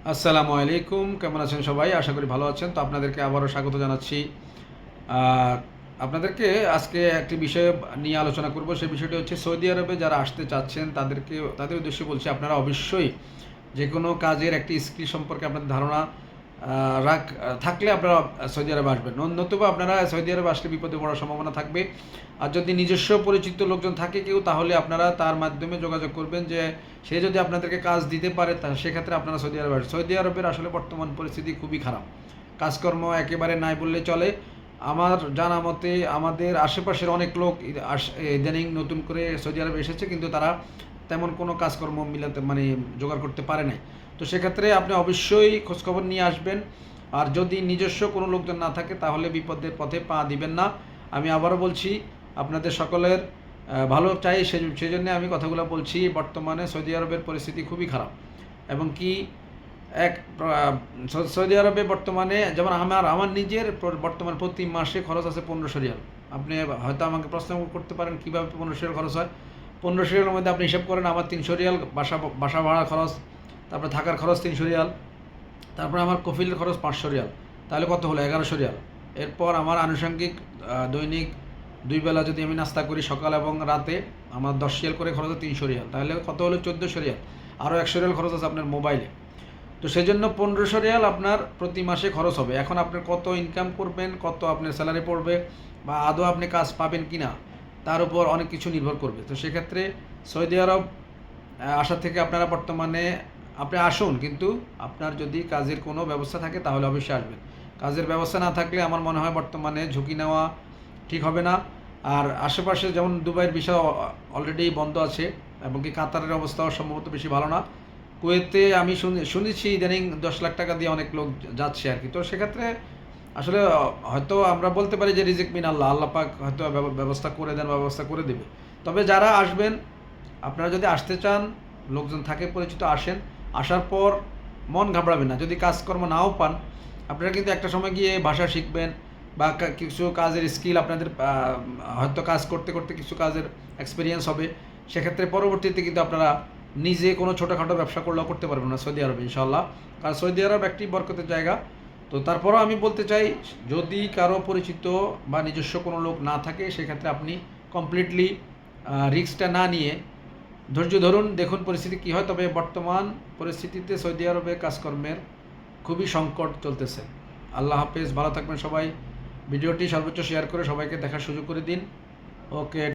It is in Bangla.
আসসালামু আলাইকুম, কেমন আছেন সবাই? আশা করি ভালো আছেন। তো আপনাদেরকে আবারও স্বাগত জানাচ্ছি। আহ, আপনাদেরকে আজকে একটি বিষয় নিয়ে আলোচনা করব। সেই বিষয়টি হচ্ছে সৌদি আরবে যারা আসতে চাচ্ছেন তাদের উদ্দেশ্যে বলছি, আপনারা অবশ্যই যে কোনো কাজের একটি স্কিল সম্পর্কে আপনাদের ধারণা থাকলে আপনারা সৌদি আরবে আসবেন। নতুবা আপনারা সৌদি আরবে আসলে বিপদে পড়ার সম্ভাবনা থাকবে। আর যদি নিজস্ব পরিচিত লোকজন থাকে কেউ, তাহলে আপনারা তার মাধ্যমে যোগাযোগ করবেন যে সে যদি আপনাদেরকে কাজ দিতে পারে, তা সেক্ষেত্রে আপনারা সৌদি আরবে আসবেন। সৌদি আরবের আসলে বর্তমান পরিস্থিতি খুবই খারাপ, কাজকর্ম একেবারে নাই বললে চলে। আমার জানা মতে আমাদের আশেপাশের অনেক লোক ইদানিং নতুন করে সৌদি আরবে এসেছে, কিন্তু তারা তেমন কোনো কাজকর্ম মিলাতে জোগাড় করতে পারে নাই। তো সেক্ষেত্রে আপনি অবশ্যই খোঁজখবর নিয়ে আসবেন। আর যদি নিজস্ব কোনো লোকজন না থাকে তাহলে বিপদের পথে পা দিবেন না। আমি আবারও বলছি, আপনাদের সকলের ভালো চাই, সেই জন্য আমি কথাগুলো বলছি। বর্তমানে সৌদি আরবের পরিস্থিতি খুবই খারাপ, এবং কি এক সৌদি আরবে বর্তমানে যেমন আমার নিজের বর্তমান প্রতি মাসে খরচ আছে 1500 রিয়াল। আপনি হয়তো আমাকে প্রশ্ন করতে পারেন কীভাবে 1500 রিয়াল খরচ হয়। 1500 রিয়ালের মধ্যে আপনি হিসাব করেন, আমার 300 রিয়াল বাসা ভাড়া খরচ, তারপরে থাকার খরচ 300 রিয়াল, তারপরে আমার কফিলের খরচ 500 রিয়াল, তাহলে কত হলো? 1100 রিয়াল। এরপর আমার আনুষঙ্গিক দৈনিক 2 বেলা যদি আমি নাস্তা করি সকাল এবং রাতে, আমার 10 রিয়াল করে খরচ হয় 300 রিয়াল, তাহলে কত হলো? 1400 রিয়াল। আরও 100 রিয়াল খরচ আছে আপনার মোবাইলে। তো সেই জন্য 1500 রিয়াল আপনার প্রতি মাসে খরচ হবে। এখন আপনার কত ইনকাম করবেন, কত আপনার স্যালারি পড়বে, বা আদৌ আপনি কাজ পাবেন কি না, তার উপর অনেক কিছু নির্ভর করবে। তো সেক্ষেত্রে সৌদি আরব আসার থেকে আপনারা বর্তমানে আপনি আসুন, কিন্তু আপনার যদি কাজের কোনো ব্যবস্থা থাকে তাহলে অবশ্যই আসবেন। কাজের ব্যবস্থা না থাকলে আমার মনে হয় বর্তমানে ঝুঁকি নেওয়া ঠিক হবে না। আর আশেপাশে যেমন দুবাইয়ের ভিসা অলরেডি বন্ধ আছে, এবং কি কাতারের অবস্থাও সম্ভবত বেশি ভালো না। কুয়েতে আমি শুনেছি ইদানিং 10 লাখ টাকা দিয়ে অনেক লোক যাচ্ছে আর কি। তো সেক্ষেত্রে আসলে হয়তো আমরা বলতে পারি যে রিজিক মিন আল্লাহ, আল্লাহ পাক হয়তো ব্যবস্থা করে দেন বা ব্যবস্থা করে দেবে। তবে যারা আসবেন, আপনারা যদি আসতে চান, লোকজন থাকে পরিচিত, আসেন। আসার পর মন ঘাবড়াবেন না। যদি কাজকর্ম নাও পান, আপনারা কিন্তু একটা সময় গিয়ে ভাষা শিখবেন, বা কিছু কাজের স্কিল আপনাদের হয়তো কাজ করতে করতে কিছু কাজের এক্সপিরিয়েন্স হবে। সেক্ষেত্রে পরবর্তীতে কিন্তু আপনারা নিজে কোনো ছোটোখাটো ব্যবসা করলেও করতে পারবেন না সৌদি আরবে, ইনশাল্লাহ। কারণ সৌদি আরব একটি বরকতের জায়গা। তো তারপরেও আমি বলতে চাই, যদি কারো পরিচিত বা নিজস্ব কোনো লোক না থাকে, সেক্ষেত্রে আপনি কমপ্লিটলি রিস্কটা না নিয়ে ধৈর্য ধরুন, দেখুন পরিস্থিতি কী হয়। তবে বর্তমান পরিস্থিতিতে সৌদি আরবে কাজকর্মের খুবই সংকট চলতেছে। আল্লাহ হাফেজ, ভালো থাকবেন সবাই। ভিডিওটি সর্বোচ্চ শেয়ার করে সবাইকে দেখার সুযোগ করে দিন। ওকে।